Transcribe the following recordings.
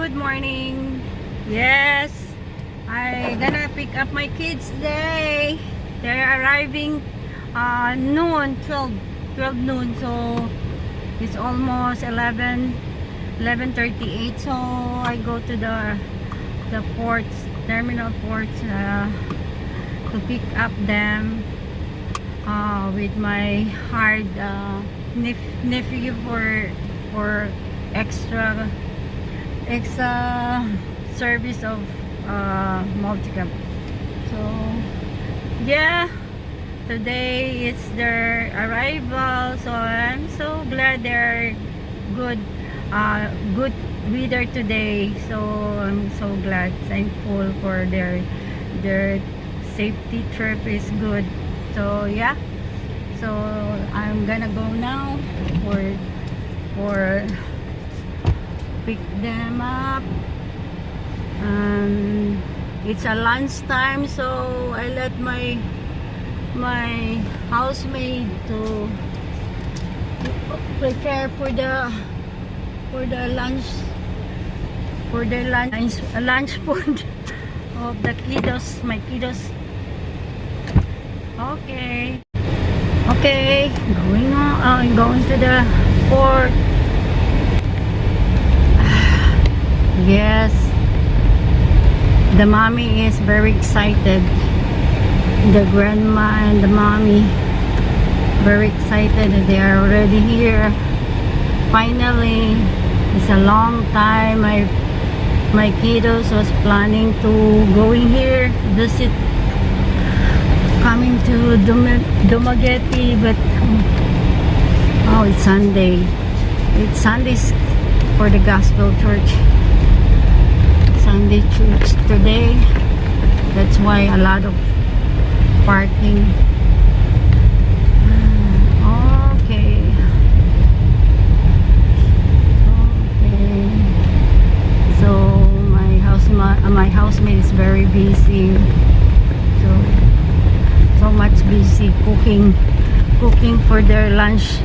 good morning. Yes, I gonna pick up my kids today. They're arriving noon, 12 noon, so it's almost 11:38. So I go to the ports, terminal ports, to pick up them with my hard nephew for extra service of multicam. So yeah, today it's their arrival, so I'm so glad they're good weather today. So I'm so glad, thankful for their safety trip is good. So yeah, so I'm gonna go now for pick them up, and it's a lunch time, so I let my housemaid to prepare for the lunch lunch food of the kiddos, my kiddos. Okay, going to the port. Yes, the mommy is very excited. The grandma and the mommy very excited that they are already here. Finally, it's a long time. My kiddos was planning to going here, visit, coming to Dumaguete, but oh, it's Sunday. It's Sundays for the Gospel Church. Sunday church today. That's why a lot of parking. Okay. So my housemate is very busy. So much busy cooking for their lunch.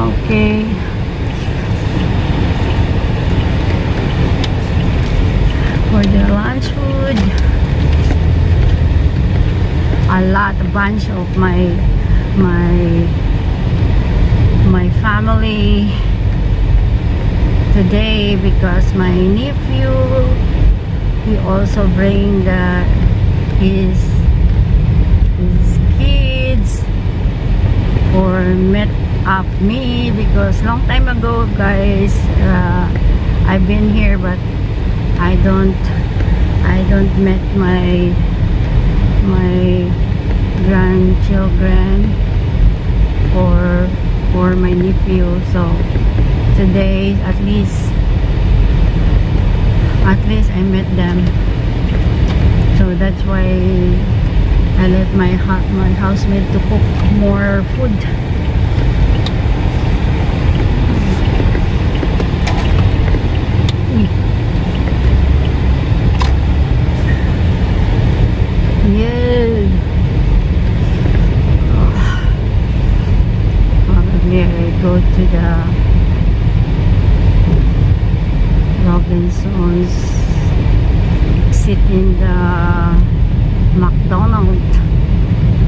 Okay. For their lunch food, a bunch of my family today, because my nephew, he also bring his kids for met up me, because long time ago, guys, I've been here, but I don't met my grandchildren or my nephew. So today at least I met them. So that's why I let my housemate to cook more food. Go to the Robinsons, sit in the McDonald's,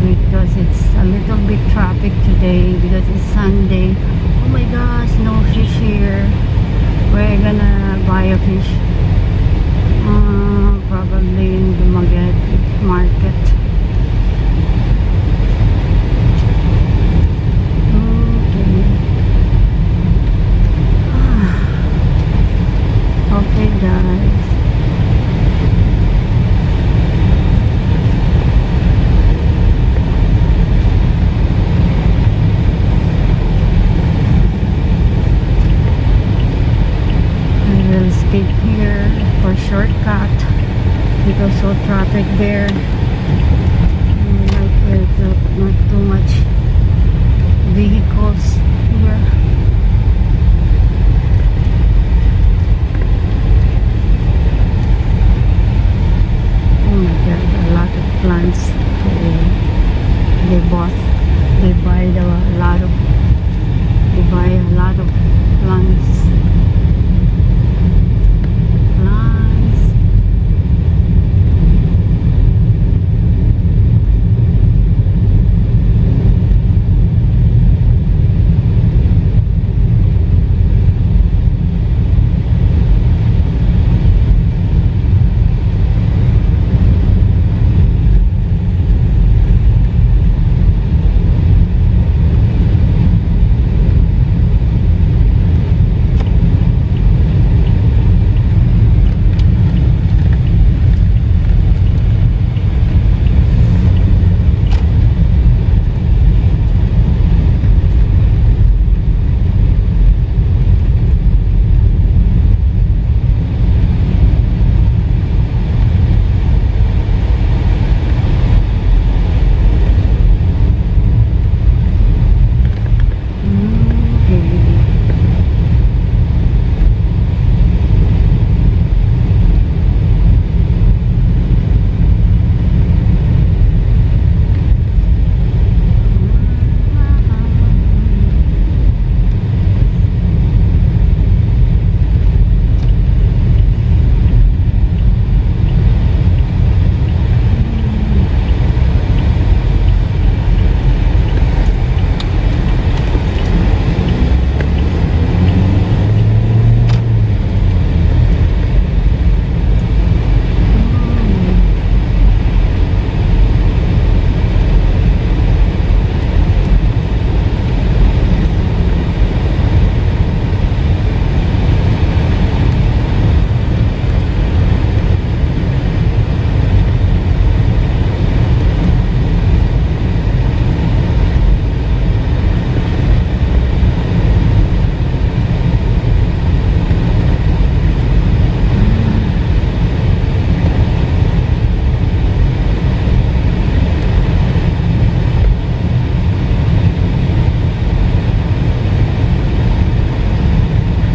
because it's a little bit traffic today because it's Sunday. Oh my gosh, no fish here. We're gonna buy a fish probably in the Dumaguete market. Okay guys, I will skip here for shortcut because so traffic there. Not too much vehicles here. A lot of plants. They buy a lot of plants.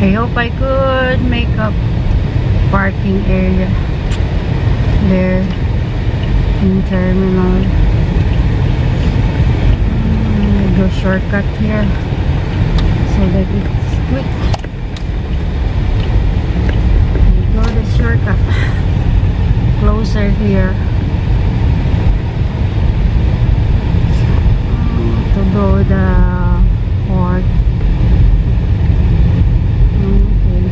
I hope I could make up parking area there in terminal. Go shortcut here so that it's quick. We go the shortcut closer here to go the port. Okay,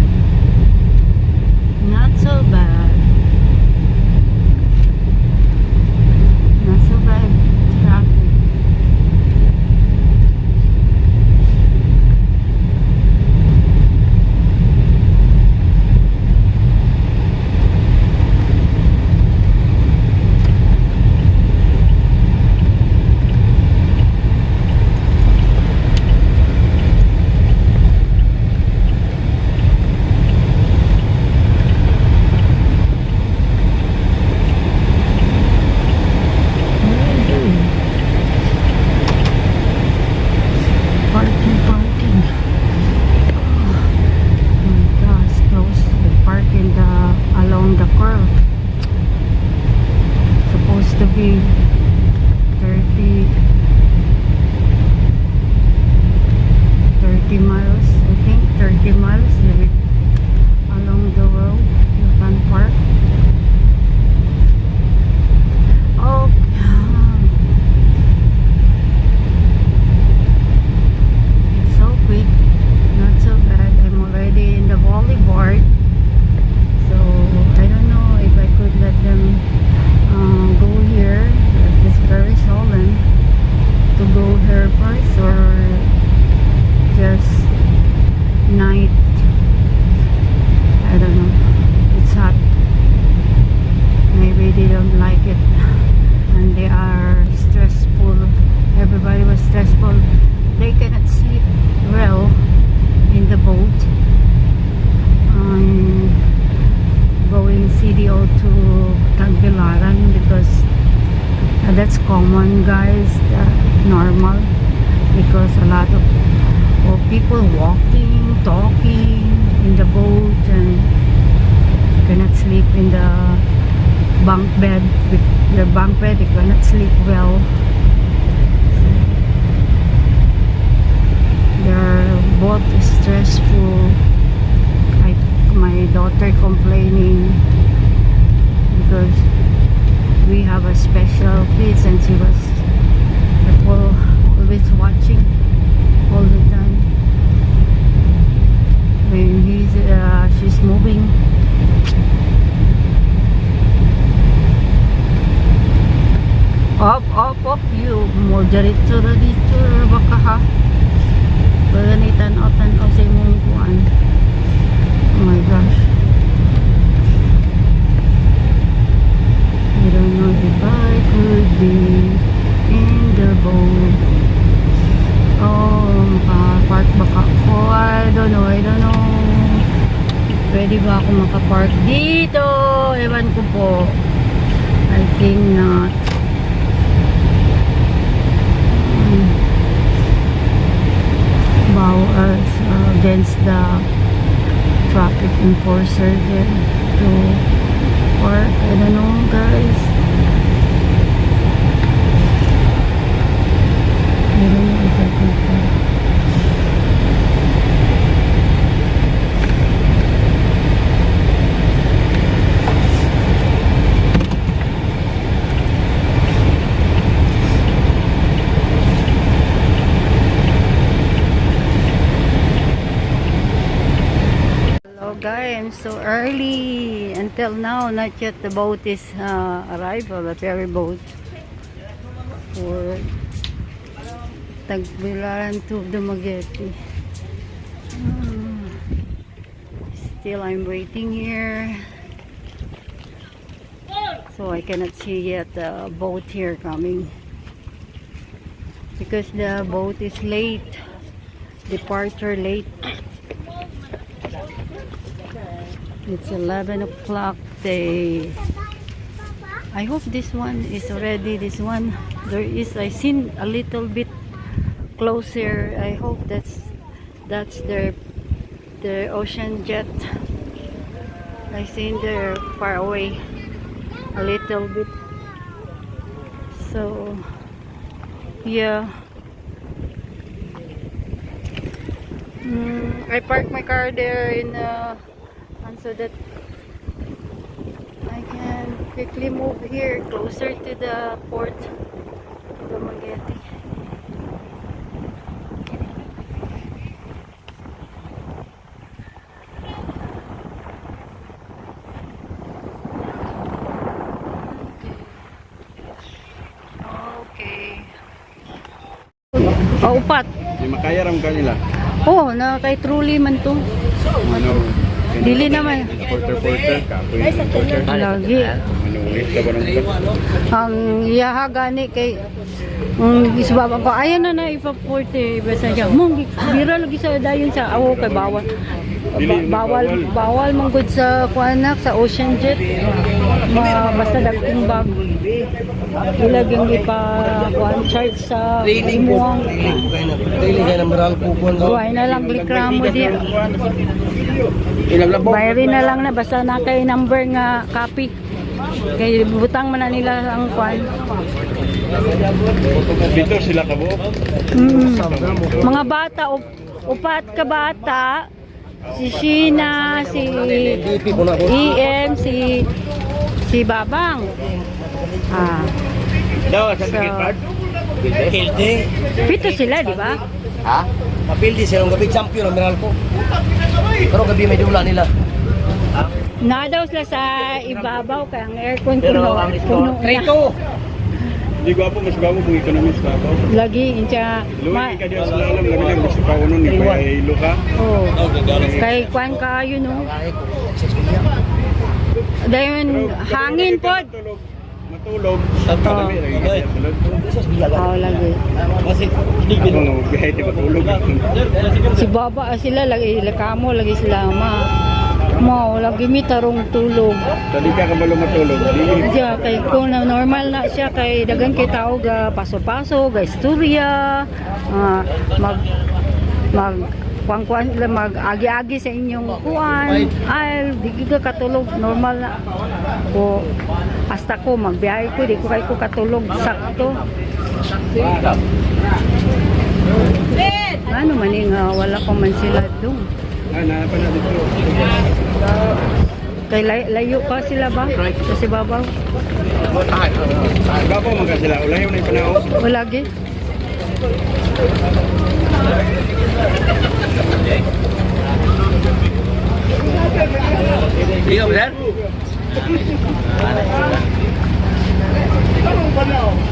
not so bad. Not so bad traffic. Parking, parking. Oh my gosh, close the park in the along the curve. Supposed to be 30 miles, I think 30 miles along the road you can park. Oh, it's so quick, not so bad. I'm already in the boulevard, so I don't know if I could let them go here. It's very solemn to go here first or just night. I don't know. It's hot. Maybe they don't like it and they are stressful. Everybody was stressful. They cannot sleep well in the boat. Going CDO to Tagbilaran because that's common, guys. Normal because a lot of people walking, talking in the boat and cannot sleep in the bunk bed. With the bunk bed, they cannot sleep well. They're both stressful. My daughter complaining because we have a special kids and she was always watching all the time when she's moving. Up, you more diretso na dito baka ha paganitan o tan-aw sa imong kuan. Oh my gosh, I don't know if I could be in the boat. Oh, makapark baka ako. I don't know. Pwede ba ako makapark dito? Ewan ko po. I think not. Bow us against the traffic enforcer there to park. I don't know, guys. I don't know if I can park. Guys, I'm so early. Until now, not yet the boat is arrived, or the ferry boat for Tagbilaran to Dumaguete. Still, I'm waiting here, so I cannot see yet the boat here coming because the boat is late, departure late. It's 11 o'clock. I hope this one is already, this one there is, I seen a little bit closer. I hope that's their the ocean jet. I seen there far away a little bit. So yeah. I parked my car there in and so that I can quickly move here closer to the port, the Dumaguete. Okay. Oh, upat. Di makaya ram kanila. Oh, na kay truly man to. Ano? Dili naman. Porter, kapoy ng porter. Lagi. Ano ulit ka ba ng Ang iyaha gani kay isbaba ko ayan na ipaporte basta siya mong bira lagi sa dayon sa awo kay bawal bawal mong good sa kuanak sa ocean jet basta dagting bag ilaging ipa kuan charge sa imuang Daily kaya ng maral kupon ko. buhay na lang likramo diya bayarin na lang na basta na kay number nga copy kay butang man na nila ang kuan. Dito sila ka buo. Mga bata upat ka bata si Sheena, si EM, si Babang. Daw sa So, ticket card. Pildi. pito sila, di ba? Ha? Mapildi silang gabi champion ang Meralco. Pero gabi may dula nila. Na daw sila sa ibabaw kaya ang aircon puno na. Trito. Di gwapo mas gwapo kung economist ka ako. Lagi insya Luwi ka diya sa lalam lagi lang gusto pa uno ni Pailo ka. oh. Kay kwan ka yun no. Dahil hangin po. Matulog. Tama. Oh, lagi. Kasi Ako nga bihay di matulog. Si Baba sila lagi kamo lagi sila mo lagi mi tarong tulog. Dali ka kabalo matulog. Dili. Siya kay kung na normal na siya kay dagan kay tao ga paso-paso ga istorya mag kuan mag agi-agi sa inyong kuan ay di ka katulog normal na ko hasta ko magbiyahe ko di ko kay ko katulog sakto. Ano man nga wala pa man sila dong. Na pa na dito. Kay layo pa sila ba? Kasi babaw. Gwapo man ka sila. Ulayo na yung panahon. O lagi. Iya benar.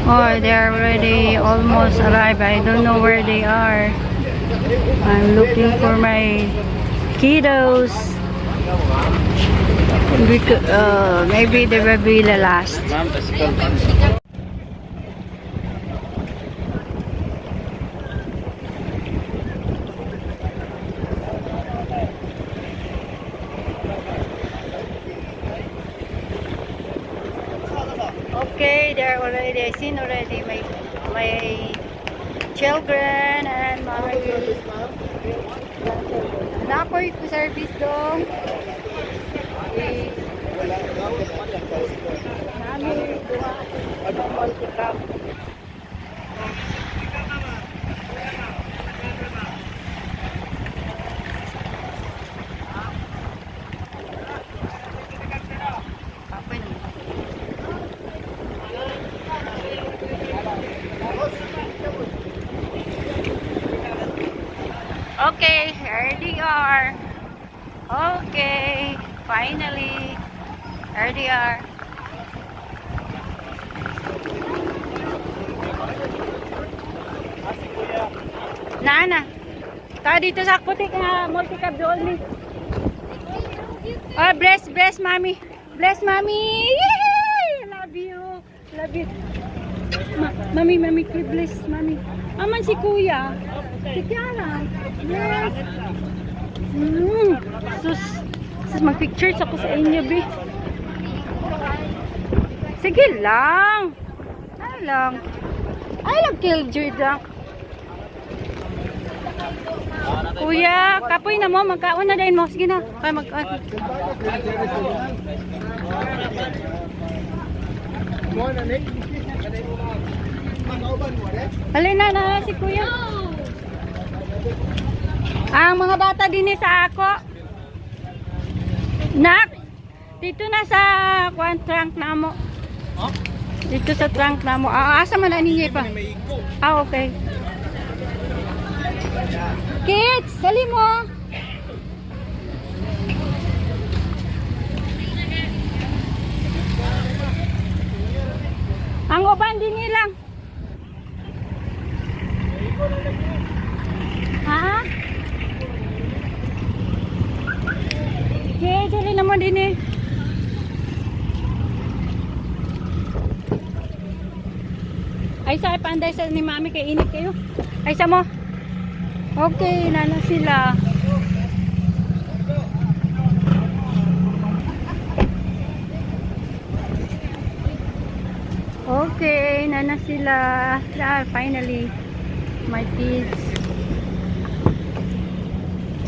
Oh, they're already almost arrived. I don't know where they are. I'm looking for my kiddos. Maybe they will be the last. Okay, they're already. I seen already my children and my napoy ko service dong. Nami duha multi-cam. Okay, here they are. Okay, finally, here they are. Nana, ka dito sa putik nga multi-cab doon ni. Oh, bless mommy. Bless mommy. Yay! Love you. Love you. Mami, bless mami. Aman si kuya. Si Kiara. Yes. Sus, mag-pictures ako sa inyo, be. Sige lang. Ano lang. I love kill Jordan. kuya. Kapoy na mo. Magkaon na din mo. Sige na. Kaya Halina na si kuya. Ang mga bata din sa ako. Nak, dito na sa trunk na mo. Dito sa trunk na mo. Asa man na ninyo pa? Okay. Kids, sali mo. Ang uban din nilang. Ha? Okay, sali naman din eh. Ay sa panday sa ni mami kay init kayo. Ay sa mo. Okay, nana sila. Okay, nana sila. Finally, my kids.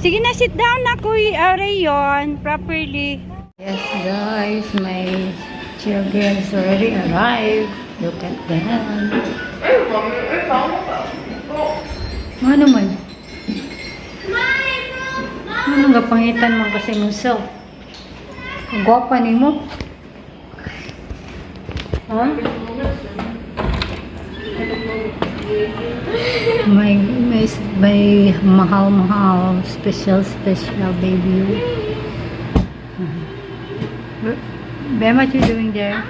Sige na, sit down na Kuya Rayon properly. Yes guys, my children already arrived. Look at them. Ano man? Ano nga pangitan mo kasi mo self? Gwapa ni mo? Ha? May mahal special baby. Ben, what you doing there?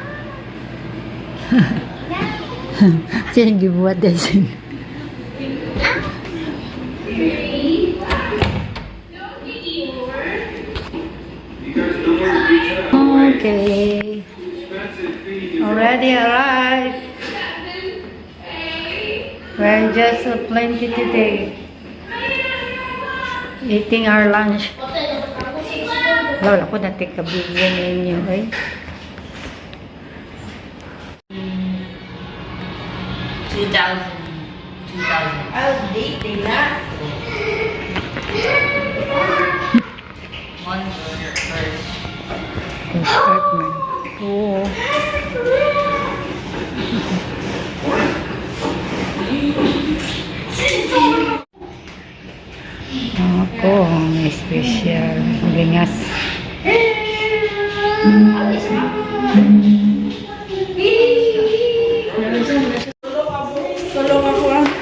Sino gibuhat din? Okay. Already arrived. We're just plenty today. Eating our lunch. Wala ko na take a video ninyo, eh. Start man. Oo. Ako, may special lingas.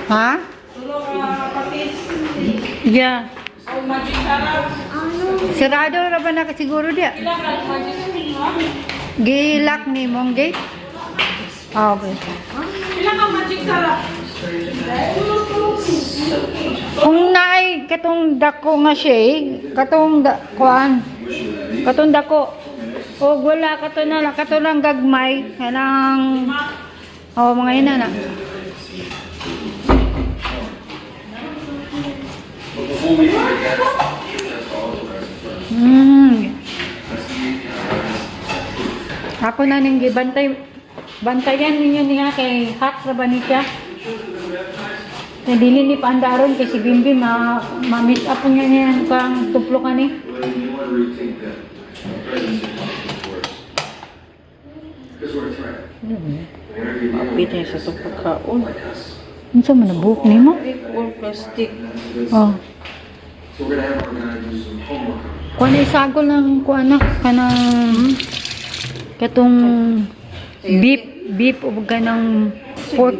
Ha? Yeah. Sarado ra ba na siguro dia? Gilak ni mong gate? Okay. Ilang ka magic sarap? Kung naay katong dako nga siya katong katong dako. O wala kato na lang, kato lang gagmay, kanang mga ina na. Ako na ning bantayan ninyo niya kay hot ra ba ni siya? Dili ni paandaron kay si Bimbim ma-miss up niya niyan kang tuplo ka ni. Mapit niya sa itong pagkaon. Unsa man nabuhok nimo? Or plastic. Oh. Kuan isagol ng kuan na kanang katong beef o kanang pork